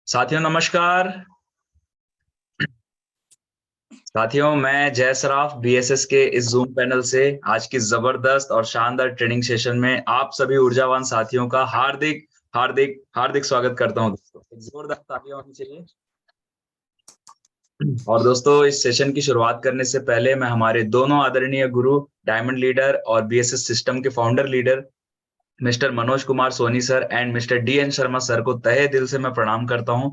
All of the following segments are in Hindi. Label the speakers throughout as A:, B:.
A: साथियों नमस्कार। साथियों मैं जय सराफ बीएसएस के इस जूम पैनल से आज की जबरदस्त और शानदार ट्रेनिंग सेशन में आप सभी ऊर्जावान साथियों का हार्दिक हार्दिक हार्दिक स्वागत करता हूं। दोस्तों एक जोरदार तालियां होनी चाहिए। और दोस्तों इस सेशन की शुरुआत करने से पहले मैं हमारे दोनों आदरणीय गुरु डायमंड लीडर और बीएसएस सिस्टम के founder leader mister Manoj Kumar Soni sir and mister DN Sharma sir को तहे दिल से मैं प्रणाम करता हूं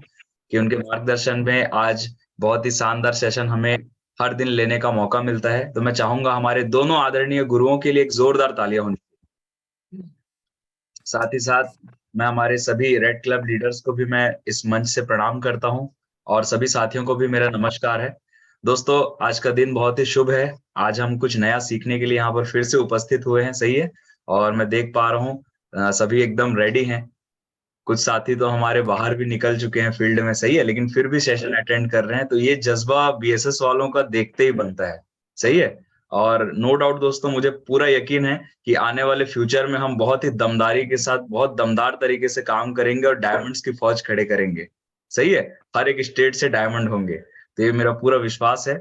A: कि उनके मार्गदर्शन में आज बहुत ही शानदार सेशन हमें हर दिन लेने का मौका मिलता है। तो मैं चाहूंगा हमारे दोनों आदरणीय गुरुओं के लिए एक जोरदार तालियां होनी चाहिए। साथ ही साथ मैं हमारे सभी रेड क्लब लीडर्स को भी मैं इस मंच से प्रणाम करता हूं और सभी साथियों को भी मेरा नमस्कार है। दोस्तों आज का दिन बहुत ही शुभ है। आज हम कुछ नया सीखने के लिए यहाँ पर फिर से उपस्थित हुए हैं, सही है। और मैं देख पा रहा हूँ सभी एकदम रेडी हैं। कुछ साथी तो हमारे बाहर भी निकल चुके हैं फील्ड में, सही है, लेकिन फिर भी सेशन अटेंड कर रहे हैं। तो ये जज्बा बीएसएस वालों का देखते ही बनता है, सही है। और नो डाउट दोस्तों मुझे पूरा यकीन है कि आने वाले फ्यूचर में हम बहुत ही दमदारी के साथ बहुत दमदार तरीके से काम करेंगे और डायमंड्स की फौज खड़े करेंगे, सही है। हर एक स्टेट से डायमंड होंगे, तो ये मेरा पूरा विश्वास है।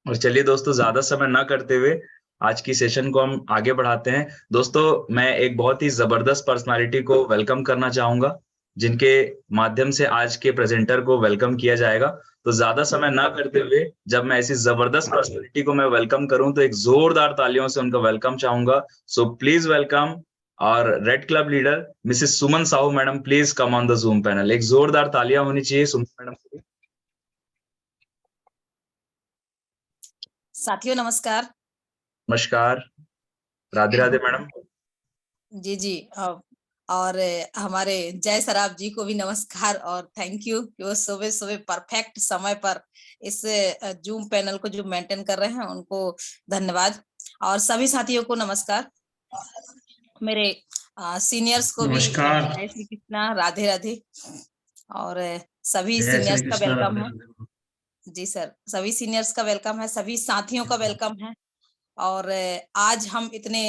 A: और चलिए दोस्तों ज्यादा समय ना करते हुए आज की सेशन को हम आगे बढ़ाते हैं। दोस्तों मैं एक बहुत ही जबरदस्त पर्सनालिटी को वेलकम करना चाहूंगा जिनके माध्यम से आज के प्रेजेंटर को वेलकम किया जाएगा। तो ज्यादा समय ना करते हुए जब मैं ऐसी जबरदस्त पर्सनालिटी को मैं वेलकम करूं तो एक जोरदार तालियों से उनका वेलकम चाहूंगा। सो प्लीज वेलकम और red club leader Mrs Suman Sahu madam, please come on the zoom panel. एक जोरदार तालियां होनी चाहिए सुमन मैडम के लिए।
B: साथियों नमस्कार।
A: नमस्कार। राधे राधे मैडम।
B: जी जी। और हमारे जय सराफ जी को भी नमस्कार और थैंक यू कि वो सुबह सुबह परफेक्ट समय पर इस जूम पैनल को जो मेंटेन कर रहे हैं उनको धन्यवाद। और सभी साथियों को नमस्कार। मेरे सीनियर्स को भी जय श्री कृष्णा, राधे राधे। और सभी सीनियर्स का वेलकम है। जी सर, सभी सीनियर्स का वेलकम है, सभी साथियों का वेलकम है। और आज हम इतने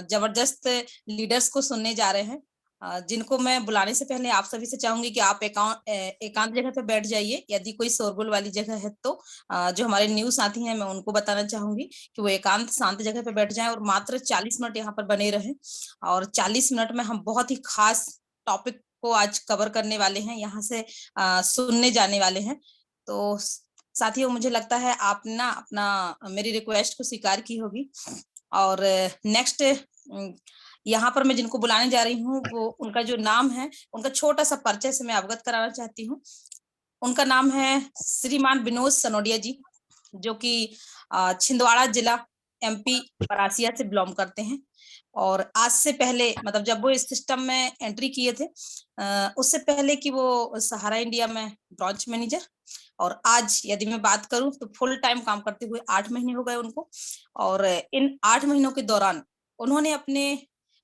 B: जबरदस्त लीडर्स को सुनने जा रहे हैं जिनको मैं बुलाने से पहले आप सभी से चाहूंगी कि आप एकांत जगह पे बैठ जाइए। यदि कोई शोरगुल वाली जगह है तो जो हमारे न्यू साथी हैं मैं उनको बताना चाहूंगी कि वो एकांत शांत जगह पे बैठ जाएं और मात्र 40 मिनट यहाँ पर बने रहें। और 40 मिनट में हम बहुत ही खास टॉपिक को आज कवर करने वाले हैं, यहाँ से सुनने जाने वाले हैं। तो साथियों मुझे लगता है आप ना अपना मेरी रिक्वेस्ट को स्वीकार की होगी। और नेक्स्ट यहाँ पर मैं जिनको बुलाने जा रही हूँ वो उनका जो नाम है उनका छोटा सा परिचय से मैं अवगत कराना चाहती हूँ। उनका नाम है श्रीमान विनोद सनोडिया जी, जो कि छिंदवाड़ा जिला एमपी परासिया से बिलोंग करते हैं। और आज से पहले मतलब जब वो इस सिस्टम में एंट्री किए थे उससे पहले कि वो सहारा इंडिया में ब्रांच मैनेजर, और आज यदि मैं बात करूं तो फुल टाइम काम करते हुए 8 महीने हो गए उनको। और इन 8 महीनों के दौरान उन्होंने अपने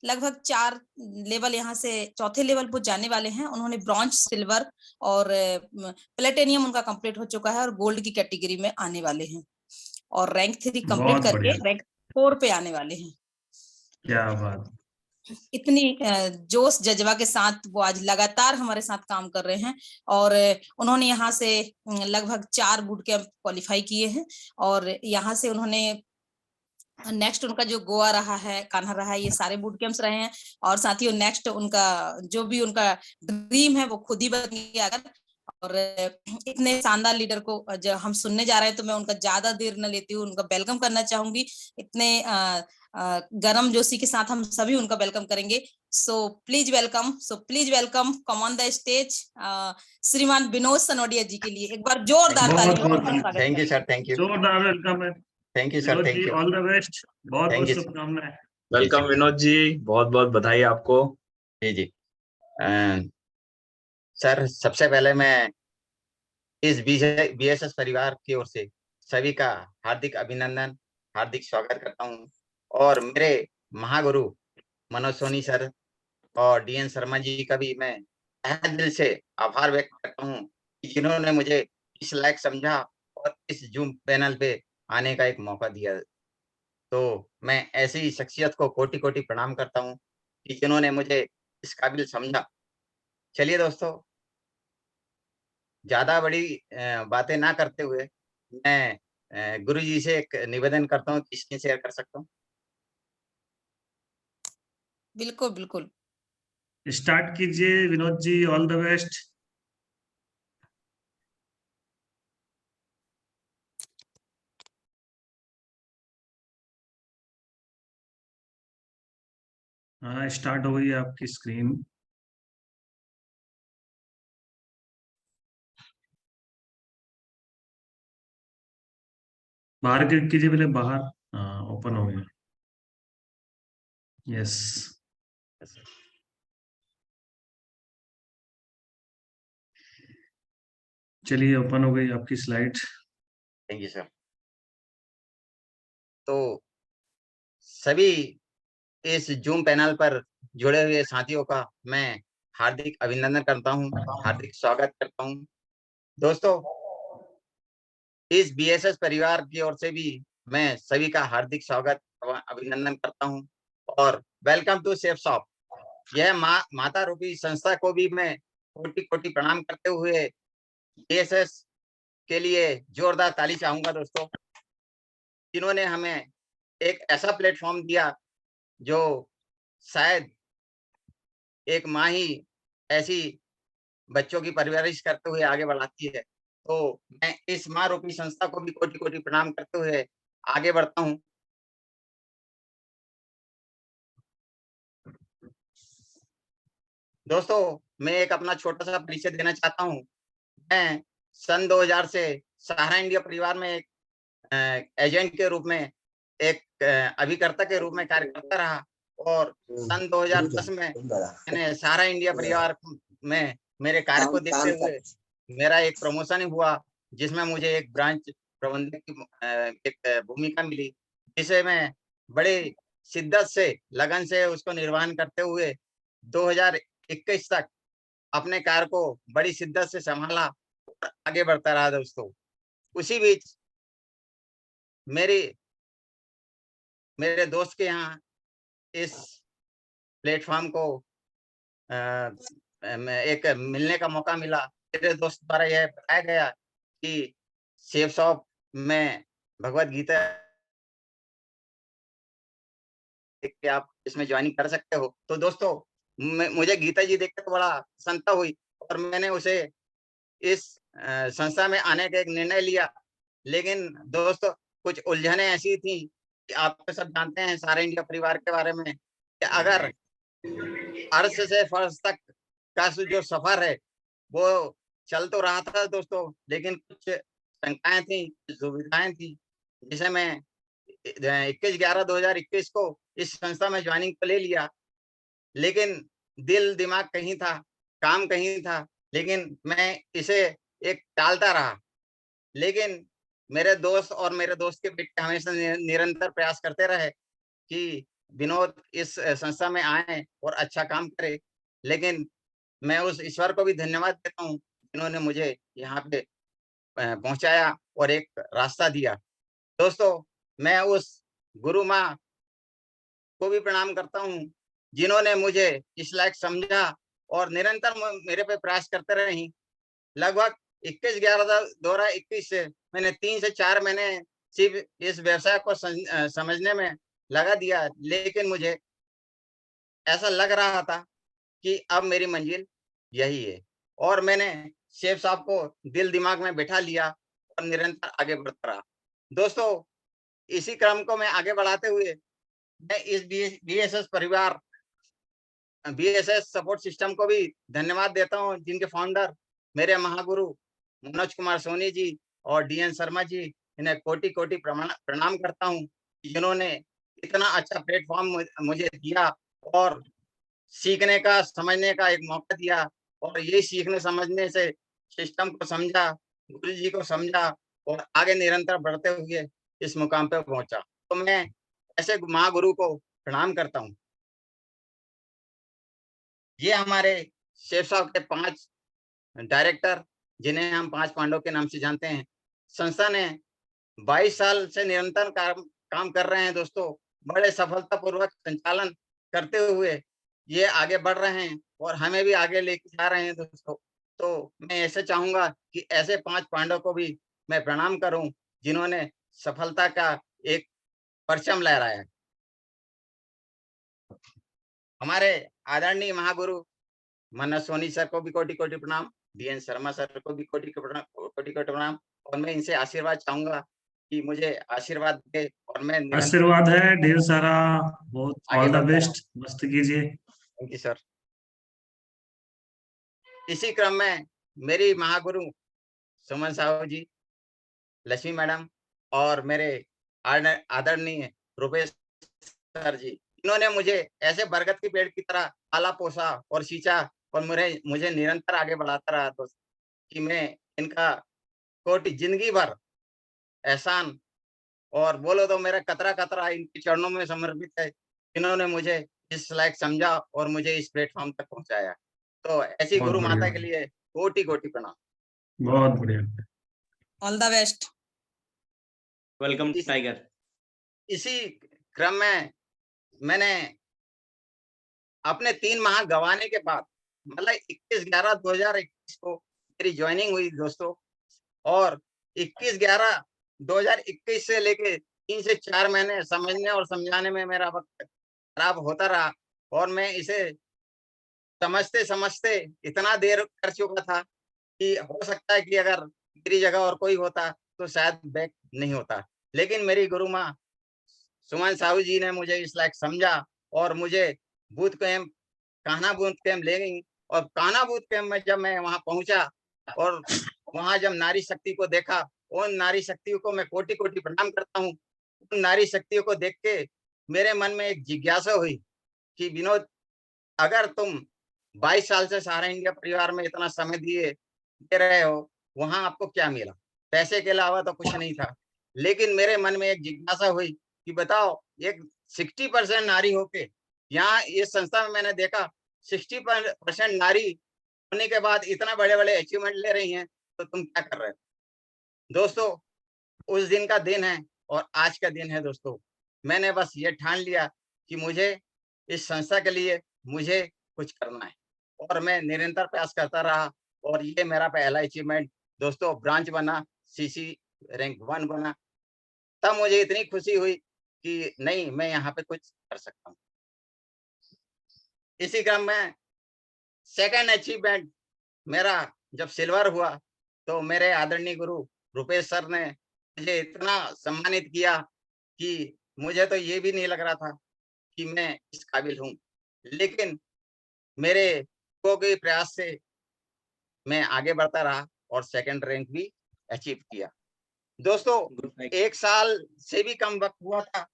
B: लगभग 4 लेवल, यहाँ से चौथे लेवल पर जाने वाले हैं। उन्होंने ब्रॉन्ज, सिल्वर और प्लेटिनियम उनका कंप्लीट हो चुका है और गोल्ड की कैटेगरी में आने वाले हैं और रैंक 3 कंप्लीट करके रैंक 4 पे आने वाले हैं।
C: क्या बात।
B: इतनी जोश जज्बा के साथ वो आज लगातार हमारे साथ काम कर रहे हैं। और उन्होंने यहाँ से लगभग 4 बूट कैंप क्वालिफाई किए हैं। और यहाँ से उन्होंने नेक्स्ट उनका जो गोवा रहा है, कान्हा रहा है, ये सारे बूट कैंप्स रहे हैं। और साथियों नेक्स्ट उनका जो भी उनका ड्रीम है वो खुद ही बन गया। अगर और इतने शानदार लीडर को जब हम सुनने जा रहे हैं तो मैं उनका ज्यादा देर न लेती हूँ, उनका वेलकम करना चाहूंगी। इतने गरम जोशी के साथ हम सभी उनका वेलकम करेंगे। So please welcome come on the stage श्रीमान विनोद सनोडिया जी के लिए एक बार जोरदार तालियों।
D: Thank you sir, thank you,
C: जोरदार वेलकम है।
D: Thank you sir, thank you,
C: all the best, बहुत बहुत शुभकामनाएं।
A: वेलकम विनोद जी, बहुत बहुत बधाई आपको।
D: जी जी। सर सबसे पहले मैं इस बीएसएस परिवार की ओर से सभी का हार्दिक अभिनंदन, हार्दिक स्वागत करता हूं। और मेरे महागुरु मनोज सोनी सर और डीएन शर्मा जी का भी मैं तहे दिल से आभार व्यक्त करता हूं कि जिन्होंने मुझे इस लायक समझा और इस जूम पैनल पे आने का एक मौका दिया। तो मैं ऐसी ही शख्सियत को कोटि कोटि प्रणाम करता हूं कि जिन्होंने मुझे इस काबिल समझा। चलिए दोस्तों, ज्यादा बड़ी बातें ना करते हुए मैं गुरु जी से एक निवेदन करता हूँ कि स्क्रीन शेयर कर सकता हूँ।
B: बिल्कुल बिल्कुल।
C: स्टार्ट कीजिए Vinod ji, all the best. हाँ, स्टार्ट हो गई है आपकी स्क्रीन। बाहर क्लिक कीजिए पहले, बाहर। हाँ, ओपन हो गया। यस, चलिए ओपन हो गई आपकी स्लाइड।
D: Thank you sir. तो सभी इस जूम पैनल पर जुड़े हुए साथियों का मैं हार्दिक अभिनंदन करता हूं, हार्दिक स्वागत करता हूं। दोस्तों, इस बीएसएस परिवार की ओर से भी मैं सभी का हार्दिक स्वागत अभिनंदन करता हूं और वेलकम टू सेफ शॉप। यह माता रूपी संस्था को भी मैं कोटि कोटि प्रणाम करते हुए बीएसएस के लिए जोरदार ताली चाहूंगा दोस्तों, जिन्होंने हमें एक ऐसा प्लेटफॉर्म दिया जो शायद एक माँ ही ऐसी बच्चों की परवरिश करते हुए आगे बढ़ाती है। तो मैं इस माँ रूपी संस्था को भी कोटि कोटि प्रणाम करते हुए आगे बढ़ता हूँ। दोस्तों, मैं एक अपना छोटा सा परिचय देना चाहता हूँ। मैं सन 2000 से सहारा इंडिया परिवार में एक एजेंट के रूप में, एक अभिकर्ता के रूप में कार्य करता रहा और सन 2010 में मैंने सहारा इंडिया परिवार में मेरे कार्य को देखते हुए मेरा एक प्रमोशन हुआ, जिसमें मुझे एक ब्रांच प्रबंधक की एक भूमिका मिली, जिसे मैं बड़े शिद्दत से, लगन से उसको निर्वहन करते हुए 2021 तक अपने कार्य को बड़ी शिद्दत से संभाला और आगे बढ़ता रहा दोस्तों। उसी बीच मेरे दोस्त के यहाँ इस प्लेटफॉर्म को एक मिलने का मौका मिला। मेरे दोस्त द्वारा यह बताया गया कि सेफ शॉप में भगवत गीता कि आप इसमें ज्वाइनिंग कर सकते हो। तो दोस्तों, मुझे गीता जी देख के बड़ा प्रसन्नता हुई और मैंने उसे इस संस्था में आने का एक निर्णय लिया। लेकिन दोस्तों, कुछ उलझने ऐसी थी कि आप तो सब जानते हैं सारे इंडिया परिवार के बारे में, कि अगर अर्श से फर्श तक का जो सफर है वो चल तो रहा था दोस्तों, लेकिन कुछ शंकाएं थी, दुविधाएं थी, जिसे मैं 21/11/2021 को इस संस्था में ज्वाइनिंग को ले लिया। लेकिन दिल दिमाग कहीं था, काम कहीं था, लेकिन मैं इसे एक टालता रहा। लेकिन मेरे दोस्त और मेरे दोस्त के बेटे हमेशा निरंतर प्रयास करते रहे कि विनोद इस संस्था में आए और अच्छा काम करे। लेकिन मैं उस ईश्वर को भी धन्यवाद देता हूँ, जिन्होंने मुझे यहाँ पे पहुँचाया और एक रास्ता दिया। दोस्तों, मैं उस गुरु माँ को भी प्रणाम करता हूँ, जिन्होंने मुझे इस लायक समझा और निरंतर मेरे पे प्रयास करते रही। लगभग 21/11/2021 से मैंने 3 से 4 महीने सिर्फ इस व्यवसाय को समझने में लगा दिया, लेकिन मुझे ऐसा लग रहा था कि अब मेरी मंजिल यही है और मैंने शेफ साहब को दिल दिमाग में बैठा लिया और निरंतर आगे बढ़ता रहा। दोस्तों, इसी क्रम को मैं आगे बढ़ाते हुए मैं इस बीएसएस परिवार, बीएसएस सपोर्ट सिस्टम को भी धन्यवाद देता हूँ, जिनके फाउंडर मेरे महागुरु मनोज कुमार सोनी जी और डीएन शर्मा जी, इन्हें कोटि कोटि प्रणाम करता हूँ, जिन्होंने इतना अच्छा प्लेटफॉर्म मुझे दिया और सीखने का, समझने का एक मौका दिया और ये सीखने समझने से सिस्टम को समझा, गुरु जी को समझा और आगे निरंतर बढ़ते हुए इस मुकाम पे पहुंचा। तो मैं ऐसे महागुरु को प्रणाम करता हूँ। ये हमारे शेफ साहब के 5 डायरेक्टर, जिन्हें हम 5 पांडव के नाम से जानते हैं। संस्था ने 22 साल से निरंतर काम कर रहे हैं दोस्तों। बड़े सफलतापूर्वक संचालन करते हुए ये आगे बढ़ रहे हैं और हमें भी आगे लेके जा रहे हैं दोस्तों। तो मैं ऐसे चाहूंगा कि ऐसे 5 पांडव को भी मैं प्रणाम करूं जिन्होंने सफलता का एक परचम लहराया है। हमारे आदरणीय महागुरु मनोज सोनी सर को भी कोटि-कोटि प्रणाम, डीएन शर्मा सर को भी कोटि-कोटि प्रणाम और मैं इनसे आशीर्वाद चाहूंगा कि मुझे आशीर्वाद दे और मैं निरंतर
C: आशीर्वाद है ढेर सारा, बहुत
D: आगे
C: ऑल द
D: बढ़ता
C: बेस्ट, मस्त कीजिए।
D: Thank you sir. इसी क्रम में मेरी महागुरु सुमन साहू जी, लक्ष्मी मैडम और मेरे आदरणीय रुपेश सर जी, इन्होंने मुझे ऐसे बरगद के पेड़ की तरह पाला पोसा और सींचा और मुझे निरंतर आगे बढ़ाता रहा दोस्त, कि मैं इनका कोटि जिंदगी भर एहसान और बोलो तो मेरा कतरा कतरा इनके चरणों में समर्पित है। इन्होंने मुझे इस लायक समझा और मुझे इस प्लेटफॉर्म तक पहुंचाया। तो ऐसी
C: बहुत
D: गुरु
C: बढ़िया,
D: माता के लिए कोटि कोटि प्रणाम।
C: बहुत बढ़िया।
B: All the best.
E: वेलकम
D: इस-
E: टाइगर।
D: इसी क्रम में मैंने अपने 3 माह गंवाने के बाद मतलब 21/11/2021 को मेरी ज्वाइनिंग हुई दोस्तों और 21/11/2021 से लेके 3 से 4 महीने समझने और समझाने में मेरा वक्त खराब होता रहा और मैं इसे समझते इतना देर कर चुका था कि हो सकता है कि अगर मेरी जगह और कोई होता तो शायद बैक नहीं होता। लेकिन मेरी गुरु माँ सुमन साहू जी ने मुझे इस लायक समझा और मुझे booth camp Kanha booth camp ले गई और कान्हा बूथ कैंप में जब मैं वहां पहुंचा और वहां जब नारी शक्ति को देखा, उन नारी शक्तियों को मैं कोटि कोटि प्रणाम करता हूँ। उन नारी शक्तियों को देख के मेरे मन में एक जिज्ञासा हुई कि विनोद, अगर तुम 22 साल से सहारा इंडिया परिवार में इतना समय दे रहे हो, वहां आपको क्या मिला? पैसे के अलावा तो कुछ नहीं था। लेकिन मेरे मन में एक जिज्ञासा हुई कि बताओ, एक 60% नारी होके यहाँ इस संस्था में मैंने देखा 60% नारी होने के बाद इतना बड़े-बड़े अचीवमेंट ले रही हैं, तो तुम क्या कर रहे हो? दोस्तों, उस दिन का दिन है और आज का दिन है दोस्तों। मैंने बस ये ठान लिया कि मुझे इस संस्था के लिए मुझे कुछ करना है और मैं निरंतर प्रयास करता रहा और ये मेरा पहला अचीवमेंट दोस्तों ब्रांच बना, सीसी रैंक 1 बना। तब मुझे इतनी खुशी हुई कि नहीं, मैं यहाँ पे कुछ कर सकता हूँ। इसी क्रम में सेकंड अचीवमेंट मेरा जब सिल्वर हुआ तो मेरे आदरणीय गुरु रुपेश सर ने मुझे इतना सम्मानित किया कि मुझे तो ये भी नहीं लग रहा था कि मैं इस काबिल हूँ। लेकिन मेरे को के प्रयास से मैं आगे बढ़ता रहा और सेकंड रैंक भी अचीव किया। दोस्तों, 1 साल से भी कम वक्त हुआ था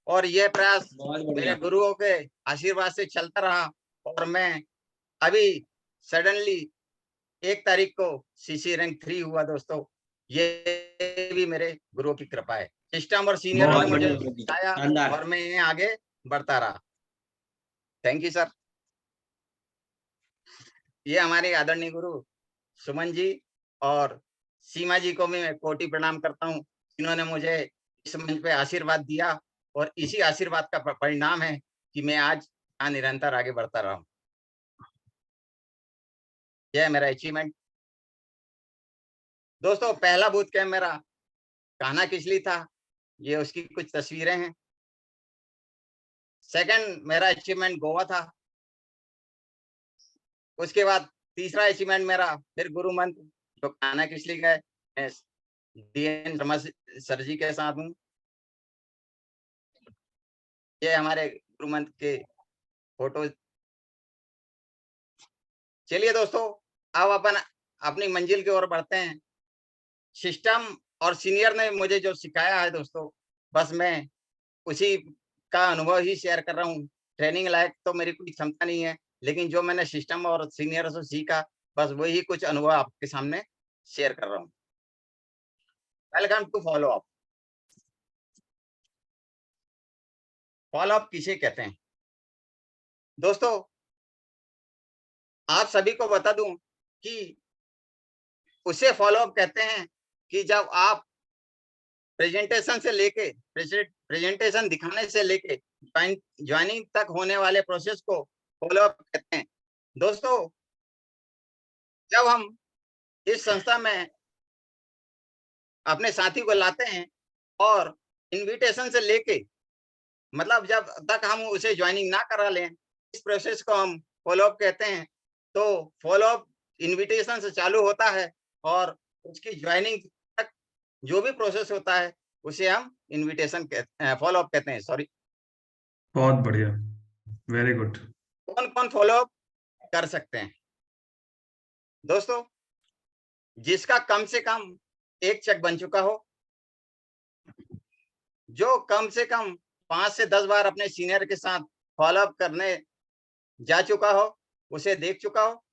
D: और यह प्रयास
E: बहुत
D: मेरे
E: बढ़िया।
D: गुरुओं के आशीर्वाद से चलता रहा और मैं अभी सडनली 1 तारीख को सीसी रैंक 3 हुआ दोस्तों। ये भी मेरे गुरुओं की कृपा है। सिस्टम और सीनियरों ने
E: बहुत
D: मुझे
E: बढ़िया,
D: सिखाया
E: शानदार।
D: और मैं यहाँ आगे बढ़ता रहा। Thank you sir. ये हमारे आदरणीय गुरु सुमन जी और सीमा जी को भी मैं कोटि प्रणाम करता हूँ, जिन्होंने मुझे इस मंच पे आशीर्वाद दिया और इसी आशीर्वाद का परिणाम है कि मैं आज यहाँ निरंतर आगे बढ़ता रहा हूँ। यह है मेरा अचीवमेंट। दोस्तों, पहला बूथ कैंप मेरा कान्हा किचली था, ये उसकी कुछ तस्वीरें हैं। सेकंड मेरा अचीवमेंट गोवा था। उसके बाद तीसरा अचीवमेंट मेरा फिर गुरु मंत्र जो कान्हा किचली का है, डीएन शर्मा सर जी के साथ हूँ। ये हमारे गुरु मंत्र के फोटो। चलिए दोस्तों, अब अपन अपनी मंजिल की ओर बढ़ते हैं। सिस्टम और सीनियर ने मुझे जो सिखाया है दोस्तों, बस मैं उसी का अनुभव ही शेयर कर रहा हूँ। ट्रेनिंग लायक तो मेरी कोई क्षमता नहीं है, लेकिन जो मैंने सिस्टम और सीनियर से सीखा, बस वही कुछ अनुभव आपके सामने शेयर कर रहा हूँ। Welcome to follow up. Follow up किसे कहते हैं? दोस्तों, आप सभी को बता दूं कि उसे फॉलो अप कहते हैं कि जब आप प्रेजेंटेशन से लेके प्रेजेंटेशन दिखाने से लेके ज्वाइनिंग तक होने वाले प्रोसेस को फॉलो अप कहते हैं। दोस्तों, जब हम इस संस्था में अपने साथी को लाते हैं और इनविटेशन से लेके मतलब जब तक हम उसे ज्वाइनिंग ना करा लें, इस प्रोसेस को हम फॉलो अप कहते हैं। तो फॉलो अप इनविटेशन से चालू होता है और उसकी ज्वाइनिंग तक जो भी प्रोसेस होता है उसे हम इनविटेशन फॉलो अप कहते हैं। सॉरी।
C: बहुत बढ़िया, वेरी गुड।
D: कौन कौन फॉलो अप कर सकते हैं दोस्तों? जिसका कम से कम एक चेक बन चुका हो, जो कम से कम 5 से 10 बार अपने सीनियर के साथ फॉलो अप करने जा चुका हो, उसे देख चुका हो,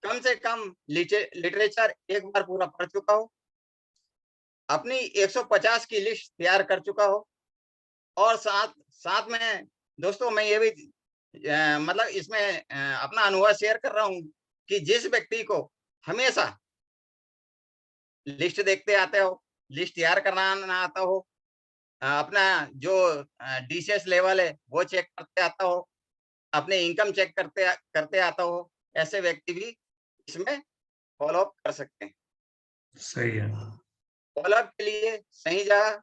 D: कम से कम लिटरेचर एक बार पूरा पढ़ चुका हो, अपनी 150 की लिस्ट तैयार कर चुका हो, और साथ साथ में दोस्तों मैं ये भी मतलब इसमें अपना अनुभव शेयर कर रहा हूँ कि जिस व्यक्ति को हमेशा लिस्ट देखते आते हो, लिस्ट तैयार करना ना आता हो, अपना जो डीसीएस लेवल है वो चेक करते आता हो, अपने इनकम चेक करते आता हो, ऐसे व्यक्ति भी इसमें फॉलो अप कर सकते हैं।
C: सही है।
D: फॉलो अप के लिए सही जगह,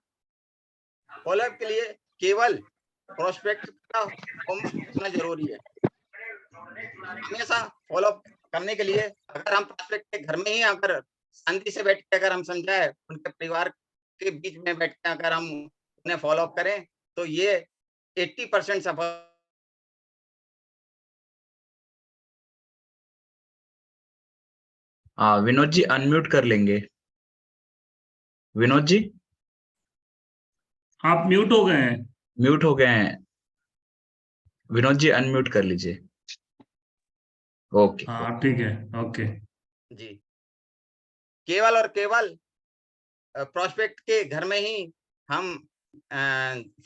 D: फॉलो अप के लिए केवल प्रोस्पेक्ट का होना जरूरी है। हमेशा फॉलो अप करने के लिए अगर हम प्रोस्पेक्ट के घर में ही अगर शांति से बैठ के अगर हम समझाए, उनके परिवार के बीच में बैठ के अगर हम उन्हें फॉलो अप करें तो ये 80% सफल।
A: हाँ विनोद जी अनम्यूट कर लेंगे। विनोद जी
C: आप म्यूट हो गए हैं।
A: म्यूट हो गए हैं, विनोद जी अनम्यूट कर लीजिए। ओके।
C: हाँ ठीक है, ओके।
D: जी, केवल और केवल प्रोस्पेक्ट के घर में ही हम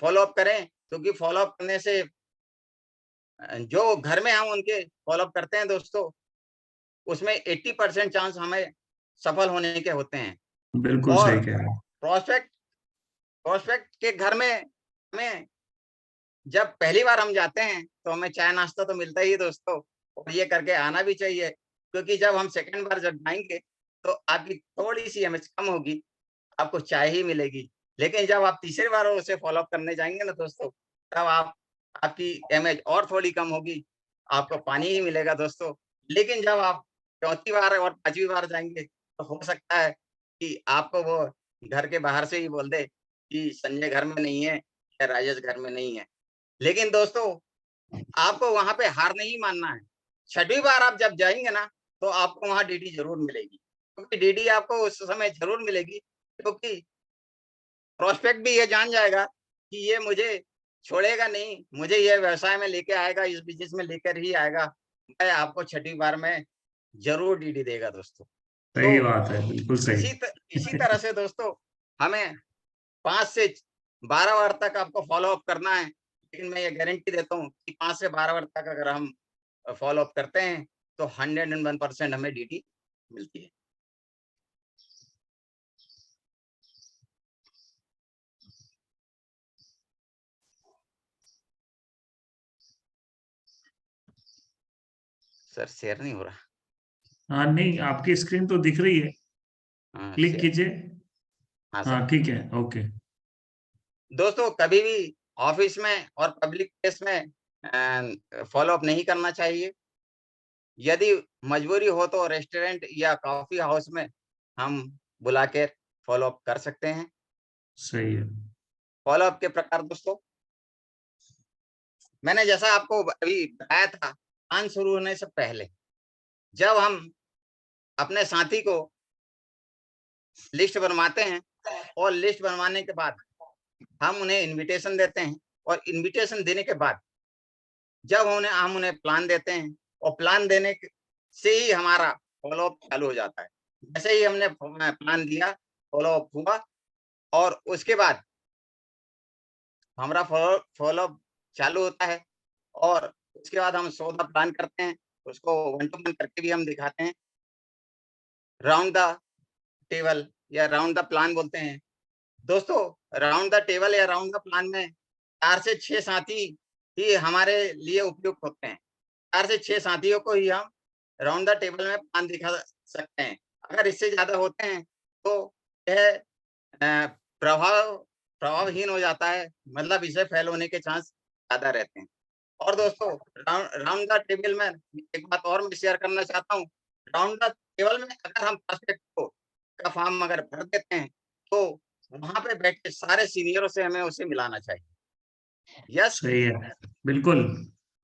D: फॉलो अप करें, क्योंकि फॉलो अप करने से जो घर में हम उनके फॉलो अप करते हैं दोस्तों, उसमें 80% चांस हमें सफल होने के होते हैं।
C: बिल्कुल
D: और
C: सही कह रहे हैं।
D: प्रोस्पेक्ट के घर में हमें जब पहली बार हम जाते हैं तो हमें चाय नाश्ता तो मिलता ही है दोस्तों, और ये करके आना भी चाहिए, क्योंकि जब हम सेकंड बार जब जाएंगे तो आपकी थोड़ी सी इमेज कम होगी, आपको चाय ही मिलेगी। लेकिन जब आप तीसरी बार उसे फॉलो अप करने जाएंगे ना दोस्तों, तब आपकी इमेज और थोड़ी कम होगी, आपको पानी ही मिलेगा दोस्तों। लेकिन जब आप चौथी बार और पांचवी बार जाएंगे तो हो सकता है कि आपको वो घर के बाहर से ही बोल दे कि संजय घर में नहीं है या राजेश घर में नहीं है। लेकिन दोस्तों आपको वहां पे हार नहीं मानना है। छठी बार आप जब जाएंगे ना तो आपको वहां डीडी जरूर मिलेगी, क्योंकि डीडी आपको उस समय जरूर मिलेगी, क्योंकि प्रोस्पेक्ट भी ये जान जाएगा कि ये मुझे छोड़ेगा नहीं, मुझे ये व्यवसाय में लेके आएगा, इस बिजनेस में लेकर ही आएगा, मैं आपको छठी बार में जरूर डीडी देगा दोस्तों।
C: सही
D: तो
C: बात है, बिल्कुल सही।
D: इसी तरह से दोस्तों हमें 5 से 12 बार तक आपको फॉलो अप करना है। लेकिन मैं ये गारंटी देता हूँ कि 5 से 12 बार तक अगर हम फॉलो अप करते हैं तो 101% हमें डीडी मिलती है। सर शेयर नहीं हो रहा।
C: हाँ नहीं, आपकी स्क्रीन तो दिख रही है,
D: हाँ,
C: क्लिक
D: शेयर।
C: कीजिए।
D: हाँ
C: हाँ
D: सर।
C: ठीक है, ओके।
D: दोस्तों कभी भी ऑफिस में और पब्लिक प्लेस में फॉलो अप नहीं करना चाहिए। यदि मजबूरी हो तो रेस्टोरेंट या कॉफी हाउस में हम बुला के फॉलो अप कर सकते हैं।
C: सही है।
D: फॉलो अप के प्रकार दोस्तों, मैंने जैसा आपको अभी बताया था, प्लान शुरू होने से पहले जब हम अपने साथी को लिस्ट बनवाते हैं और लिस्ट बनवाने के बाद हम उन्हें इनविटेशन देते हैं, और इनविटेशन देने के बाद जब हम उन्हें प्लान देते हैं, और प्लान देने से ही हमारा फॉलो अप चालू हो जाता है। जैसे ही हमने प्लान दिया, फॉलो अप हुआ, और उसके बाद हमारा फॉलो अप चालू होता है, और उसके बाद हम 100 प्लान करते हैं, उसको 1 to 1 करके भी हम दिखाते हैं। राउंड द टेबल या राउंड द प्लान बोलते हैं दोस्तों। राउंड द टेबल या राउंड द प्लान में 4 से 6 साथी ही हमारे लिए उपयुक्त होते हैं। 4 से 6 साथियों को ही हम राउंड द टेबल में प्लान दिखा सकते हैं। अगर इससे ज्यादा होते हैं तो यह प्रभावहीन हो जाता है, मतलब इसे फेल होने के चांस ज्यादा रहते हैं। और दोस्तों राउंड द टेबल में एक बात और मैं शेयर करना चाहता हूँ। राउंड द टेबल में अगर हम प्रोस्पेक्ट को का फॉर्म अगर भर देते हैं तो वहां पे बैठे सारे सीनियरों से हमें उसे मिलाना चाहिए। यस,
C: सही है, बिल्कुल।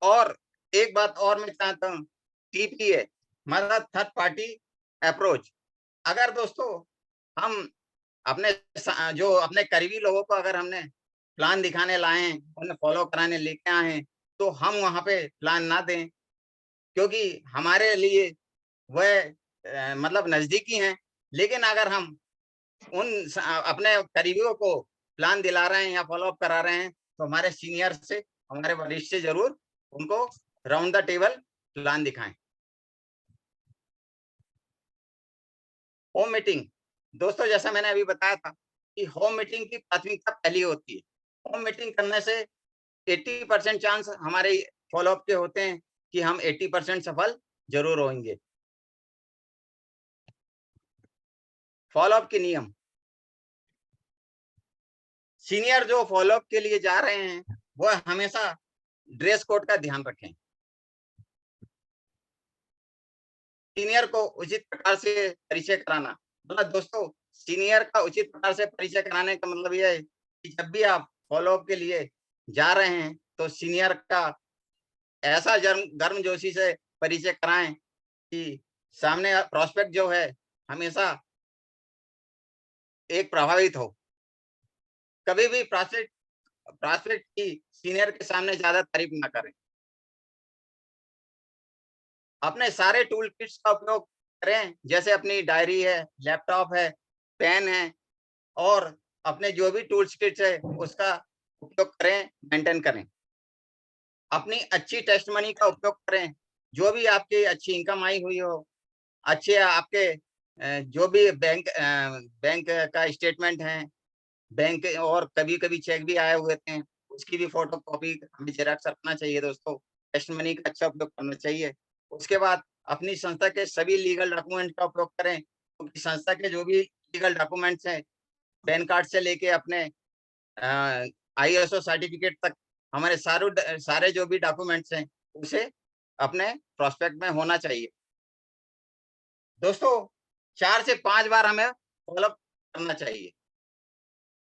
D: और एक बात और मैं चाहता हूँ, TPA मतलब थर्ड पार्टी अप्रोच। अगर दोस्तों हम अपने जो अपने करीबी लोगों को अगर हमने प्लान दिखाने लाए हैं, उन्हें फॉलो कराने लेके आए हैं, तो हम वहां पे प्लान ना दें, क्योंकि हमारे लिए वह मतलब नजदीकी हैं। लेकिन अगर हम अपने करीबियों को प्लान दिला रहे हैं या फॉलो अप करा रहे हैं, तो हमारे सीनियर से, हमारे वरिष्ठ से जरूर उनको राउंड द टेबल प्लान दिखाएं। होम मीटिंग, दोस्तों जैसा मैंने अभी बताया था कि होम मीटिंग की प्राथमिकता पहली होती है। होम मीटिंग करने से 80% चांस हमारे फॉलो अप के होते हैं कि हम 80% सफल जरूर होंगे। फॉलो अप के नियम, सीनियर जो फॉलो अप के लिए जा रहे हैं वह हमेशा ड्रेस कोड का ध्यान रखें। सीनियर को उचित प्रकार से परिचय कराना, मतलब दोस्तों सीनियर का उचित प्रकार से परिचय कराने का मतलब यह है कि जब भी आप फॉलो अप के लिए जा रहे हैं तो सीनियर का ऐसा गर्मजोशी से परिचय कराएं कि सामने प्रोस्पेक्ट जो है हमेशा एक प्रभावित हो। कभी भी प्रोस्पेक्ट की सीनियर के सामने ज्यादा तारीफ ना करें। अपने सारे टूल किट्स का उपयोग करें, जैसे अपनी डायरी है, लैपटॉप है, पेन है, और अपने जो भी टूल्स किट्स है उसका उपयोग करें, मेंटेन करें। अपनी अच्छी टेस्ट मनी का उपयोग करें, जो भी आपकी अच्छी इनकम आई हुई हो, अच्छे आपके जो भी बैंक का स्टेटमेंट है, बैंक और कभी-कभी चेक भी आए हुए थे, उसकी भी फोटो कॉपी हमें जेरॉक्स रखना चाहिए दोस्तों। टेस्ट मनी का अच्छा उपयोग करना चाहिए। उसके बाद अपनी संस्था के सभी लीगल डॉक्यूमेंट का उपयोग करें, क्योंकि संस्था के जो भी लीगल डॉक्यूमेंट्स हैं, पैन कार्ड से लेके अपने ISO सर्टिफिकेट तक, हमारे सारे जो भी डॉक्यूमेंट्स हैं उसे अपने प्रोस्पेक्ट में होना चाहिए। दोस्तों 4 से 5 बार हमें फॉलो अप करना चाहिए।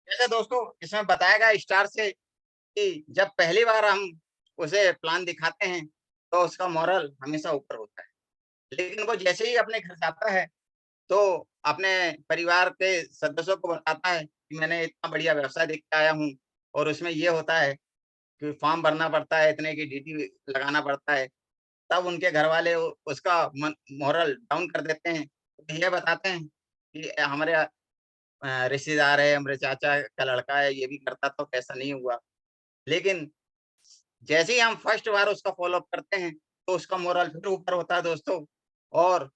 D: जैसे दोस्तों इसमें बताया गया स्टार से कि जब पहली बार हम उसे प्लान दिखाते हैं तो उसका मोरल हमेशा ऊपर होता है, लेकिन वो जैसे ही अपने घर जाता है तो अपने परिवार के सदस्यों को बताता है कि मैंने इतना बढ़िया व्यवसाय देख के आया हूँ, और उसमें ये होता है कि फॉर्म भरना पड़ता है, इतने की ड्यूटी लगाना पड़ता है। तब उनके घर वाले उसका मोरल डाउन कर देते हैं। तो ये बताते हैं कि हमारे रिश्तेदार है, हमारे चाचा का लड़का है, ये भी करता तो कैसा नहीं हुआ। लेकिन जैसे ही हम फर्स्ट बार उसका फॉलो अप करते हैं तो उसका मोरल फिर ऊपर होता है दोस्तों, और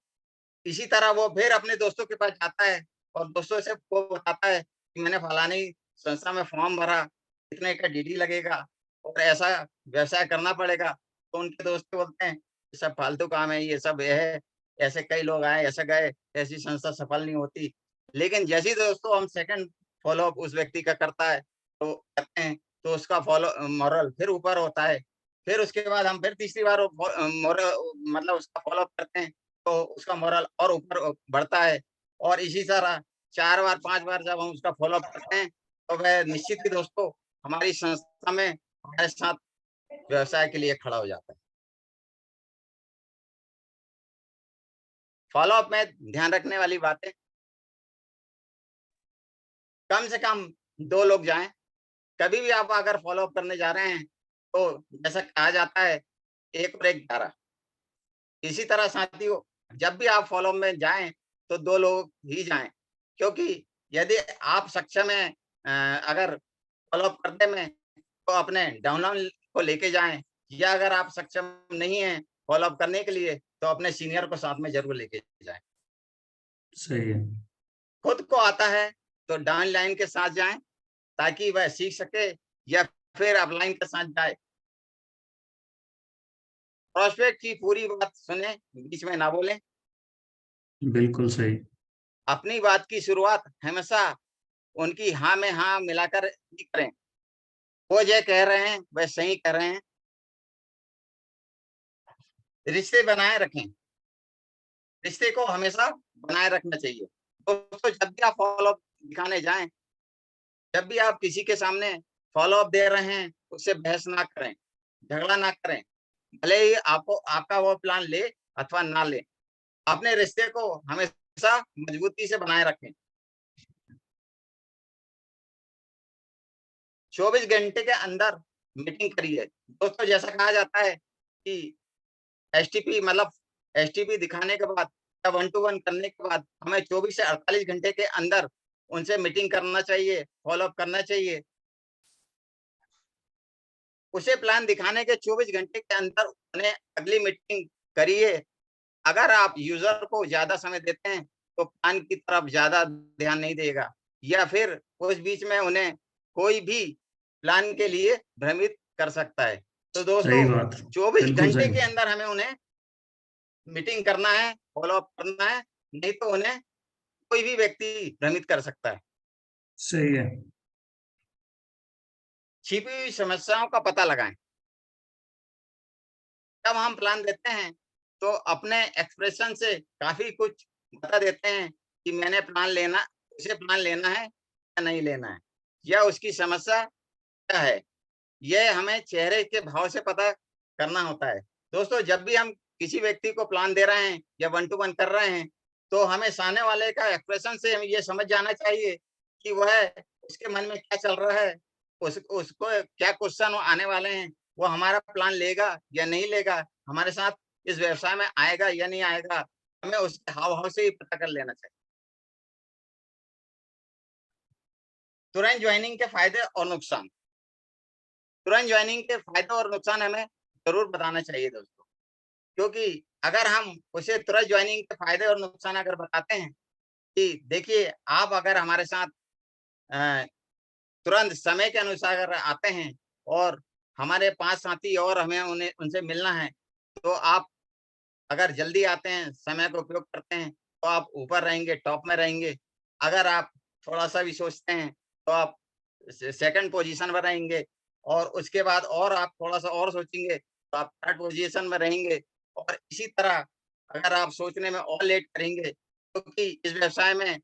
D: इसी तरह वो फिर अपने दोस्तों के पास जाता है और दोस्तों से वो बताता है कि मैंने फलानी संस्था में फॉर्म भरा, इतने का DD लगेगा और ऐसा व्यवसाय करना पड़ेगा। तो उनके दोस्त बोलते हैं ये सब फालतू काम है, ये सब है, ऐसे कई लोग आए, ऐसे गए, ऐसी संस्था सफल नहीं होती। लेकिन जैसे ही दोस्तों हम सेकंड फॉलो अप उस व्यक्ति का तो करते हैं, तो उसका मोरल फिर ऊपर होता है। फिर उसके बाद हम फिर तीसरी बार मोरल मतलब उसका फॉलो अप करते हैं तो उसका मोरल और ऊपर बढ़ता है, और इसी तरह 4 बार 5 बार जब हम उसका फॉलो अप करते हैं तो वह निश्चित ही दोस्तों हमारी संस्था में हमारे साथ व्यवसाय के लिए खड़ा हो जाता है। फॉलो अप में ध्यान रखने वाली बातें, कम से कम 2 लोग जाएं। कभी भी आप अगर फॉलो अप करने जा रहे हैं तो जैसा कहा जाता है 1 और 1 11। इसी तरह साथियों जब भी आप फॉलो में जाएं तो 2 लोग ही जाएं, क्योंकि यदि आप सक्षम हैं अगर फॉलो अप करने में तो अपने डाउनलाइन को लेके जाएं, या अगर आप सक्षम नहीं हैं फॉलो अप करने के लिए तो अपने सीनियर को साथ में जरूर लेके जाएं।
C: सही है।
D: खुद को आता है तो डाउनलाइन के साथ जाएं ताकि वह सीख सके, या फिर अपलाइन के साथ जाए। प्रोस्पेक्ट की पूरी बात सुने, बीच में ना बोले।
C: बिल्कुल सही।
D: अपनी बात की शुरुआत हमेशा उनकी हाँ में हाँ मिलाकर ही करें। वो जो कह रहे हैं वह सही कह रहे हैं। रिश्ते बनाए रखें, रिश्ते को हमेशा बनाए रखना चाहिए। दोस्तों, जब भी आप फॉलो अप दिखाने जाएं, जब भी आप किसी के सामने फॉलो अप दे रहे हैं, उससे बहस ना करें, झगड़ा ना करें। भले ही आपको आपका वो प्लान ले अथवा ना ले, अपने रिश्ते को हमेशा मजबूती से बनाए रखें। 24 घंटे के अंदर मीटिंग करिए। दोस्तों, जैसा कहा जाता है कि एसटीपी मतलब एसटीपी दिखाने के बाद या 1 टू 1 करने के बाद हमें 24 से 48 घंटे के अंदर उनसे मीटिंग करना चाहिए, फॉलो अप करना चाहिए। उसे प्लान दिखाने के 24 घंटे के अंदर उन्हें अगली मीटिंग करिए। अगर आप यूजर को ज्यादा समय देते हैं तो प्लान की तरफ ज्यादा ध्यान नहीं देगा, या फिर उस बीच में उन्हें कोई भी प्लान के लिए भ्रमित कर सकता है। तो दोस्तों,
C: सही बात,
D: 24
C: बिल्कुल
D: घंटे
C: सही।
D: के अंदर हमें उन्हें मीटिंग करना है, फॉलो अप करना है, नहीं तो उन्हें कोई भी व्यक्ति भ्रमित कर सकता है।
C: सही है।
D: छिपी हुई समस्याओं का पता लगाएं। जब हम प्लान देते हैं तो अपने एक्सप्रेशन से काफी कुछ बता देते हैं कि मैंने उसे प्लान लेना है या नहीं लेना है, या उसकी समस्या क्या है। यह हमें चेहरे के भाव से पता करना होता है। दोस्तों, जब भी हम किसी व्यक्ति को प्लान दे रहे हैं या 1 टू 1 कर रहे हैं, तो हमें सामने वाले का एक्सप्रेशन से हमें ये समझ जाना चाहिए कि वह उसके मन में क्या चल रहा है, उसको क्या क्वेश्चन आने वाले हैं, वो हमारा प्लान लेगा या नहीं लेगा, हमारे साथ इस व्यवसाय में आएगा या नहीं आएगा। हमें उसके हाव-भाव से ही पता कर लेना चाहिए। तुरंत ज्वाइनिंग के फायदे और नुकसान। तुरंत ज्वाइनिंग के फायदे और नुकसान हमें ज़रूर बताना चाहिए दोस्तों, क्योंकि अगर हम उसे तुरंत ज्वाइनिंग के फायदे और नुकसान अगर बताते हैं कि देखिए, आप अगर हमारे साथ अ, तुरंत समय के अनुसार अगर आते हैं और हमारे 5 साथी और हमें उनसे मिलना है, तो आप अगर जल्दी आते हैं, समय का उपयोग करते हैं, तो आप ऊपर रहेंगे, टॉप में रहेंगे। अगर आप थोड़ा-सा भी सोचते हैं, तो आप सेकंड पोजीशन में रहेंगे, और उसके बाद और आप थोड़ा-सा और सोचेंगे, तो आप थर्ड पोजीशन में रहेंगे। और इसी तरह अगर आप सोचने में और लेट करेंगे, क्योंकि इस व्यवसाय में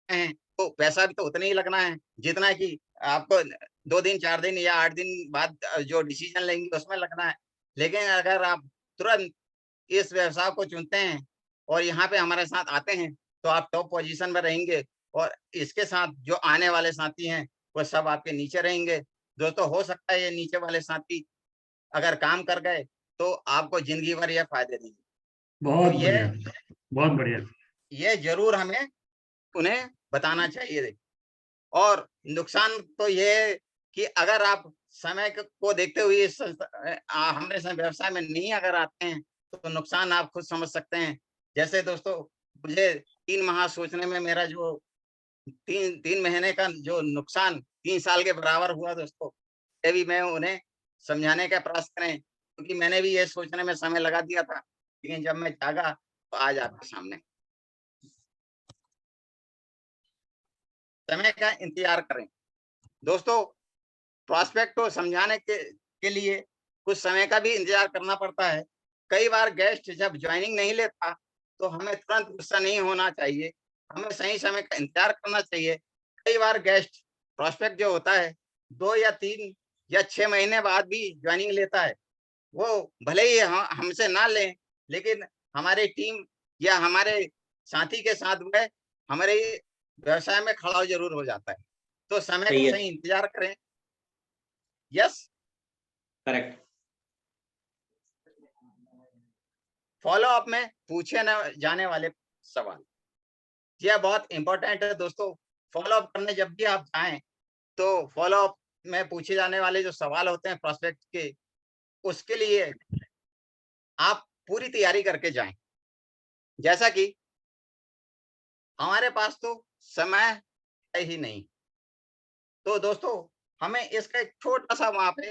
D: हैं, तो पैसा भी तो उतना ही लगना है, जितना कि आपको 2 दिन, 4 दिन या 8 दिन बाद जो डिसीज़न लेंगे उसमें लगना है। लेकिन अगर आप तुरंत इस व्यवसाय को चुनते हैं और यहाँ पे हमारे साथ आते हैं, तो आप टॉप पोज़ीशन में रहेंगे, और इसके साथ जो आने वाले साथी हैं, वो सब आपके नीचे रहेंगे। दोस्तों, हो सकता है ये नीचे वाले साथी अगर काम कर गए, तो आपको ज़िंदगी भर ये फ़ायदे देंगे। तो
C: बहुत बढ़िया, बहुत बढ़िया।
D: ये ज़रूर हमें उन्हें बताना चाहिए। और नुकसान तो ये है कि अगर आप समय को देखते हुए हमारे व्यवसाय में नहीं अगर आते हैं, तो नुकसान आप खुद समझ सकते हैं। जैसे दोस्तों, मुझे 3 माह सोचने में मेरा जो 3 महीने का जो नुकसान 3 साल के बराबर हुआ दोस्तों, ये भी मैं उन्हें समझाने का प्रयास करें, क्योंकि मैंने भी ये सोचने में समय लगा दिया था, लेकिन जब मैं जागा तो आज आपके सामने। समय का इंतज़ार करें। दोस्तों, प्रॉस्पेक्ट को समझाने के लिए कुछ समय का भी इंतज़ार करना पड़ता है। कई बार गेस्ट जब जॉइनिंग नहीं लेता, तो हमें तुरंत गुस्सा नहीं होना चाहिए, हमें सही समय का इंतज़ार करना चाहिए। कई बार गेस्ट प्रॉस्पेक्ट जो होता है, 2 या 3 या 6 महीने बाद भी जॉइनिंग लेता है। वो भले ही हमसे ना लें, लेकिन हमारी टीम या हमारे साथी के साथ वह हमारे व्यवसाय में खड़ा ज़रूर हो जाता है। तो समय
E: सही
D: का
E: है।
D: सही इंतज़ार करें। Yes,
E: correct.
D: फॉलो अप में पूछे न जाने वाले सवाल, यह बहुत इंपॉर्टेंट है दोस्तों। फॉलो अप करने जब भी आप जाएं, तो फॉलो अप में पूछे जाने वाले जो सवाल होते हैं प्रोस्पेक्ट के, उसके लिए आप पूरी तैयारी करके जाएं। जैसा कि हमारे पास तो समय है ही नहीं, तो दोस्तों हमें इसका एक छोटा सा वहां पे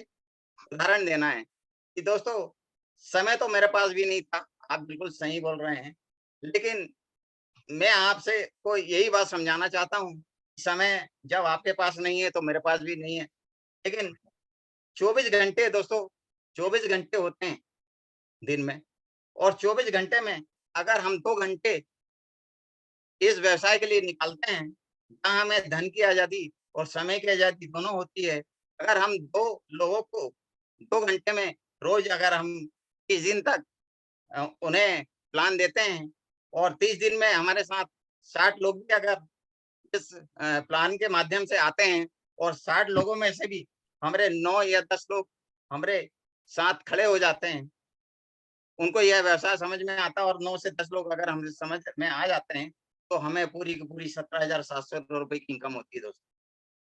D: उदाहरण देना है कि दोस्तों समय तो मेरे पास भी नहीं था, आप बिल्कुल सही बोल रहे हैं। लेकिन मैं आपसे को यही बात समझाना चाहता हूँ, समय जब आपके पास नहीं है तो मेरे पास भी नहीं है। लेकिन 24 घंटे दोस्तों 24 घंटे होते हैं दिन में, और 24 घंटे में अगर हम 2 घंटे इस व्यवसाय के लिए निकालते हैं, जहाँ हमें धन की आज़ादी और समय की आज़ादी दोनों होती है। अगर हम 2 लोगों को 2 घंटे में रोज़ अगर हम 30 दिन तक उन्हें प्लान देते हैं, और 30 दिन में हमारे साथ 60 लोग भी अगर इस प्लान के माध्यम से आते हैं, और 60 लोगों में से भी हमारे 9 या 10 लोग हमारे साथ खड़े हो जाते हैं, उनको यह व्यवसाय समझ में आता है, और 9 से 10 लोग अगर हम समझ में आ जाते हैं, तो हमें पूरी की पूरी 17,700 रुपए की इनकम होती है दोस्तों।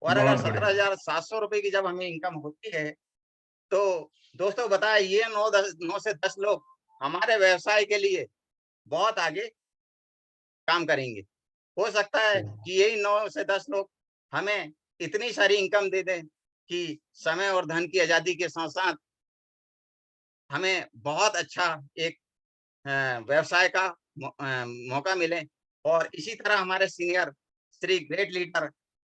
D: और अगर
C: बहुत बढ़िया।
D: 17,700 रुपए की जब हमें इनकम होती है, तो दोस्तों बताएं ये 9 से 10 लोग हमारे व्यवसाय के लिए बहुत आगे काम करेंगे। हो सकता है कि यही 9 से 10 लोग हमें इतनी सारी इनकम दे दें कि समय और धन की आज़ादी के साथ-साथ हमें बहुत अच्छा एक व्यवसाय का मौका मिले। और इसी तरह हमारे senior Shri great leader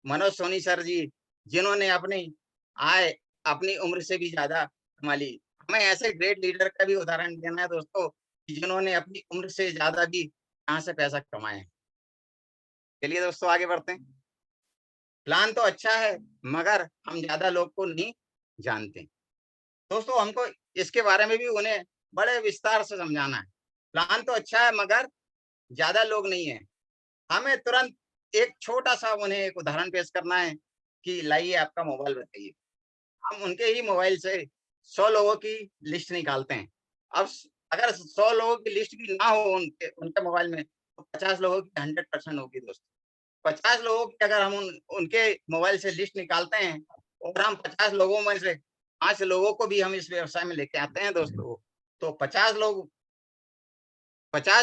D: Manoj Soni sir ji, जिन्होंने अपनी आय अपनी उम्र से भी ज़्यादा कमा ली। हमें ऐसे ग्रेट लीडर का भी उदाहरण देना है दोस्तों, कि जिन्होंने अपनी उम्र से ज़्यादा भी यहाँ से पैसा कमाया है। चलिए दोस्तों आगे बढ़ते हैं। प्लान तो अच्छा है, मगर हम ज़्यादा लोग को नहीं जानते। दोस्तों हमको इसके बारे में भी उन्हें बड़े विस्तार से समझाना है। प्लान तो अच्छा है, मगर ज़्यादा लोग नहीं हैं। हमें तुरंत एक छोटा-सा उन्हें एक उदाहरण पेश करना है कि लाइए आपका मोबाइल बताइए। हम उनके ही मोबाइल से 100 लोगों की लिस्ट निकालते हैं। अब अगर 100 लोगों की लिस्ट भी ना हो उनके उनके मोबाइल में, तो 50 लोगों की 100% होगी दोस्तों। 50 लोगों की अगर हम उनके मोबाइल से लिस्ट निकालते हैं, और हम 50 लोगों में से 5 लोगों को भी हम इस व्यवसाय में लेके आते हैं दोस्तों, तो 50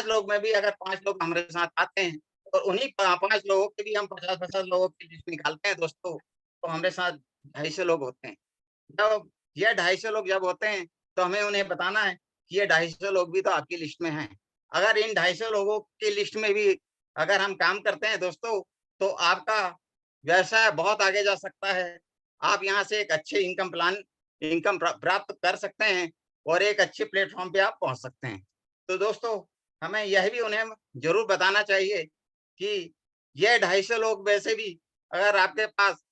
D: लोग में भी अगर 5 लोग हमारे साथ आते हैं, और उन्हीं 5 लोगों के भी हम 50-50 लोगों की लिस्ट निकालते हैं दोस्तों, तो हमारे साथ 250 लोग होते हैं। जब ये 250 लोग जब होते हैं, तो हमें उन्हें बताना है कि ये 250 लोग भी तो आपकी लिस्ट में हैं। अगर इन 250 लोगों की लिस्ट में भी अगर हम काम करते हैं दोस्तों, तो आपका व्यवसाय बहुत आगे जा सकता है। आप यहाँ से एक अच्छे इनकम प्राप्त कर सकते हैं, और एक अच्छे प्लेटफ़ॉर्म पे आप पहुँच सकते हैं। तो दोस्तों, हमें यह भी उन्हें ज़रूर बताना चाहिए कि ये 250 लोग वैसे भी अगर आपके पास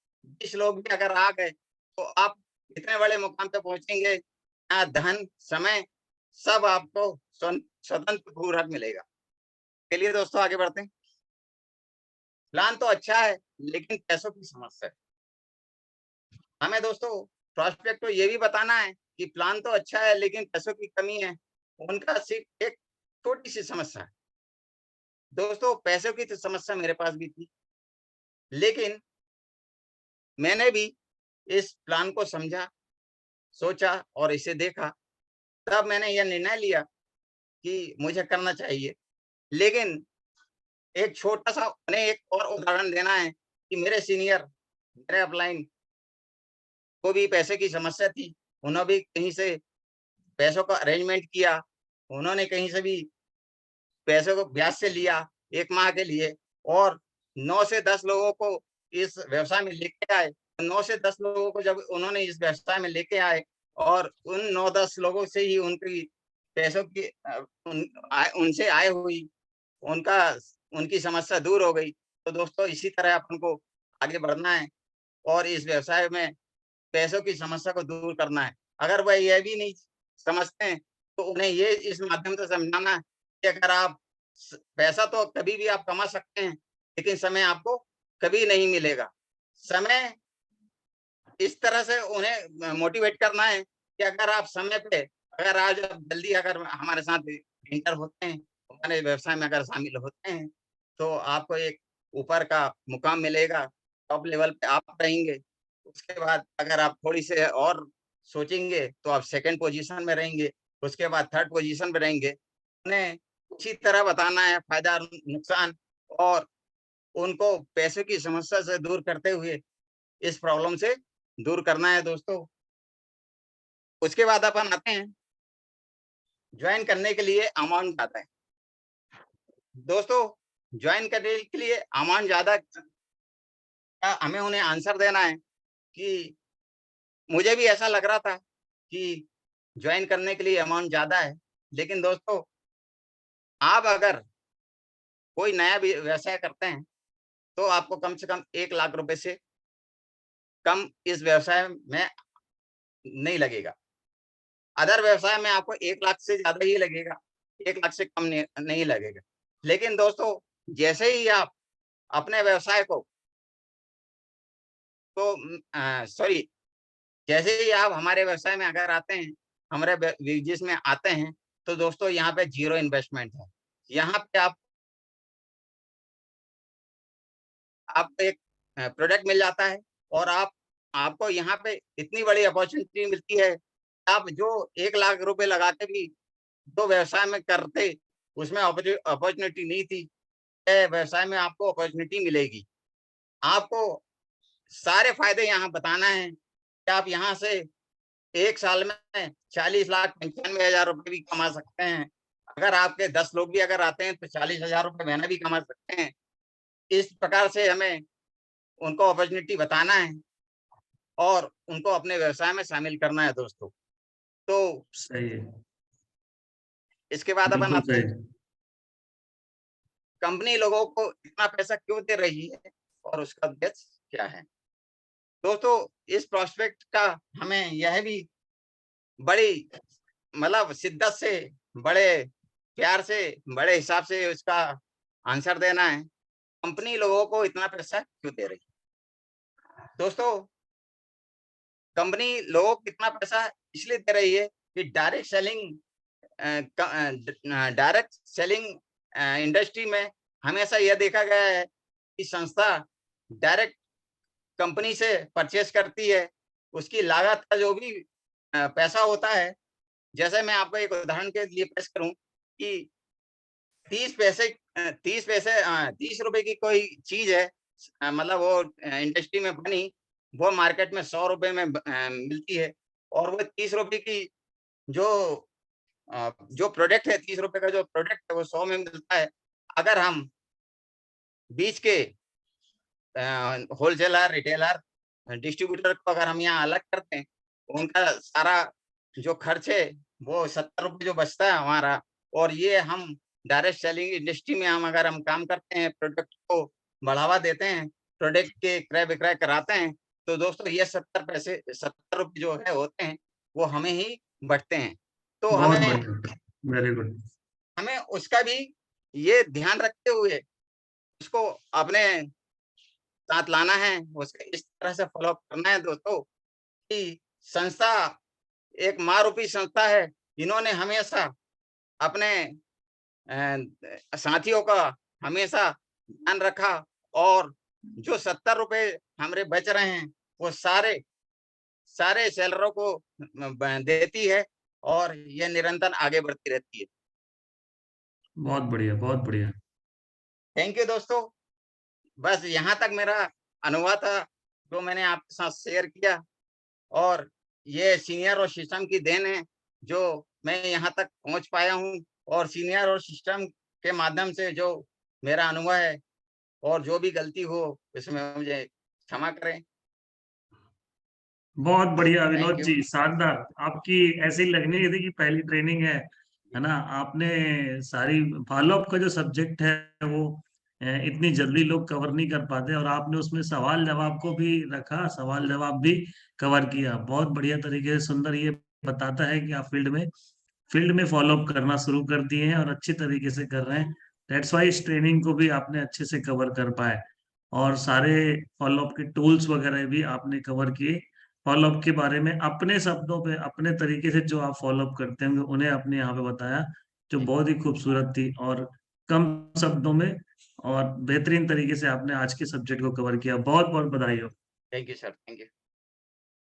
D: 20 लोग भी अगर आ गए, तो आप इतने बड़े मुकाम पे पहुँचेंगे, जहाँ धन, समय सब आपको स्वतंत्र पूर्वक मिलेगा। चलिए दोस्तों आगे बढ़ते हैं। प्लान तो अच्छा है, लेकिन पैसों की समस्या है। हमें दोस्तों प्रॉस्पेक्ट को ये भी बताना है कि प्लान तो अच्छा है, लेकिन पैसों की कमी है। उनका सिर्फ एक छोटी-सी समस्या है। दोस्तों पैसों की तो समस्या मेरे पास भी थी, लेकिन मैंने भी इस प्लान को समझा, सोचा और इसे देखा। तब मैंने यह निर्णय लिया कि मुझे करना चाहिए। लेकिन एक छोटा-सा उन्हें एक और उदाहरण देना है कि मेरे सीनियर, मेरे अपलाइन को भी पैसे की समस्या थी। उन्होंने भी कहीं से पैसों का अरेंजमेंट किया। उन्होंने कहीं से भी पैसों को ब्याज से लिया 1 माह के लिए, और 9 से 10 लोगों को इस व्यवसाय में लेके आए। 9 से 10 लोगों को जब उन्होंने इस व्यवसाय में लेके आए, और उन 9-10 लोगों से ही उनकी पैसों की उनसे आय हुई, उनका उनकी समस्या दूर हो गई। तो दोस्तों इसी तरह अपन को आगे बढ़ना है, और इस व्यवसाय में पैसों की समस्या को दूर करना है। अगर वह यह भी नहीं समझते हैं, तो उन्हें ये इस माध्यम से समझाना है कि अगर आप पैसा तो कभी भी आप कमा सकते हैं, लेकिन समय आपको कभी नहीं मिलेगा। समय इस तरह से उन्हें मोटिवेट करना है कि अगर आप समय पे अगर आज आप जल्दी अगर हमारे साथ एंटर होते हैं, हमारे व्यवसाय में अगर शामिल होते हैं, तो आपको एक ऊपर का मुकाम मिलेगा, टॉप लेवल पे आप रहेंगे। उसके बाद अगर आप थोड़ी से और सोचेंगे, तो आप सेकंड पोज़ीशन में रहेंगे, उसके बाद थर्ड पोज़ीशन पे रहेंगे। उन्हें उसी तरह बताना है फ़ायदा और नुकसान, और उनको पैसे की समस्या से दूर करते हुए इस प्रॉब्लम से दूर करना है दोस्तों। उसके बाद अपन आते हैं ज्वाइन करने के लिए अमाउंट आता है। दोस्तों, ज्वाइन करने के लिए अमाउंट ज्यादा हमें उन्हें आंसर देना है कि मुझे भी ऐसा लग रहा था कि ज्वाइन करने के लिए अमाउंट ज्यादा है, लेकिन दोस्तों आप अगर कोई नया व्यवसाय करते हैं तो आपको कम से कम 1 लाख रुपए से कम इस व्यवसाय में नहीं लगेगा। अदर व्यवसाय में आपको 1 लाख से ज्यादा ही लगेगा, 1 लाख से कम नहीं लगेगा। लेकिन दोस्तों जैसे ही आप अपने व्यवसाय को सॉरी जैसे ही आप हमारे व्यवसाय में अगर आते हैं, हमारे बिजनेस में आते हैं, तो दोस्तों यहाँ पे 0 इन्वेस्टमेंट है। यहाँ पे आपको एक प्रोडक्ट मिल जाता है और आपको यहाँ पे इतनी बड़ी अपॉर्चुनिटी मिलती है। आप जो 1 लाख रुपए लगा के भी जो व्यवसाय में करते, उसमें अपॉर्चुनिटी नहीं थी, व्यवसाय में आपको अपॉर्चुनिटी मिलेगी। आपको सारे फायदे यहाँ बताना है कि आप यहाँ से 1 साल में 40,95,000 रुपए भी कमा सकते हैं। अगर आपके 10 लोग भी अगर आते हैं तो 40,000 रुपए महीना भी कमा सकते हैं। इस प्रकार से हमें उनको अपॉर्चुनिटी बताना है और उनको अपने व्यवसाय में शामिल करना है दोस्तों। तो
C: सही है,
D: इसके बाद अपन
C: बिल्कुल
D: आते हैं,
C: सही।
D: कंपनी लोगों को इतना पैसा क्यों दे रही है और उसका उद्देश्य क्या है। दोस्तों इस प्रोस्पेक्ट का हमें यह भी बड़ी मतलब शिद्दत से, बड़े प्यार से, बड़े हिसाब से उसका आंसर देना है। कंपनी लोगों को इतना पैसा क्यों दे रही है। दोस्तों कंपनी लोगों को इतना पैसा इसलिए दे रही है कि डायरेक्ट सेलिंग इंडस्ट्री में हमेशा यह देखा गया है कि संस्था डायरेक्ट कंपनी से परचेस करती है। उसकी लागत का जो भी पैसा होता है, जैसे मैं आपको एक उदाहरण के लिए पेश करूं कि 30 रुपए की कोई चीज है, मतलब वो इंडस्ट्री में बनी, वो मार्केट में 100 रुपए में मिलती है और वो 30 रुपए की जो प्रोडक्ट है, 30 रुपए का जो प्रोडक्ट है वो 100 में मिलता है। अगर हम बीच के होलसेलर, रिटेलर, डिस्ट्रीब्यूटर को अगर हम यहाँ अलग करते हैं, उनका सारा जो खर्च है वो 70 रुपए जो बचता है हमारा, और ये हम डायरेक्ट सेलिंग इंडस्ट्री में हम अगर हम काम करते हैं, प्रोडक्ट को बढ़ावा देते हैं, प्रोडक्ट के क्रय विक्रय कराते हैं, तो दोस्तों ये 70 रुपए जो है होते हैं वो हमें ही बचते हैं। तो
C: बहुत
D: हमें
C: बढ़िया, वेरी गुड।
D: हमें उसका भी ये ध्यान रखते हुए उसको अपने साथ लाना है, उसका इस तरह से फॉलो करना है दोस्तों कि संस्था एक माँ रूपी संस्था है। इन्होंने हमेशा अपने साथियों का हमेशा ध्यान रखा और जो 70 रुपए हमारे बच रहे हैं वो सारे सेलरों को देती है और ये निरंतर आगे बढ़ती रहती है।
C: बहुत बढ़िया, बहुत बढ़िया।
D: थैंक यू दोस्तों। बस यहाँ तक मेरा अनुभव था जो मैंने आपके साथ शेयर किया, और ये सीनियर और सिस्टम की देन है जो मैं यहाँ तक पहुँच पाया हूँ, और सीनियर और सिस्टम के माध्यम से जो मेरा अनुभव है, और जो भी गलती हो इसमें मुझे क्षमा करें।
C: बहुत बढ़िया
D: थैंक
C: विनोद
D: यू।
C: जी, शानदार। आपकी ऐसी लगने की थी कि पहली ट्रेनिंग है ना। आपने सारी फॉलोअप का जो सब्जेक्ट है वो इतनी जल्दी लोग कवर नहीं कर पाते, और आपने उसमें सवाल जवाब को भी रखा, सवाल जवाब भी कवर किया बहुत बढ़िया तरीके से। सुंदर, ये बताता है कि आप फील्ड में फॉलोअप करना शुरू कर दिए हैं और अच्छे तरीके से कर रहे हैं। दैट्स वाई इस ट्रेनिंग को भी आपने अच्छे से कवर कर पाए, और सारे फॉलोअप के टूल्स वगैरह भी आपने कवर किए। फॉलोअप के बारे में अपने शब्दों पे, अपने तरीके से जो आप फॉलोअप करते होंगे उन्हें आपने यहाँ पे बताया, जो बहुत ही खूबसूरत थी और कम शब्दों में और बेहतरीन तरीके से आपने आज के सब्जेक्ट को कवर किया। बहुत बहुत बधाई हो।
D: Thank you sir, thank you.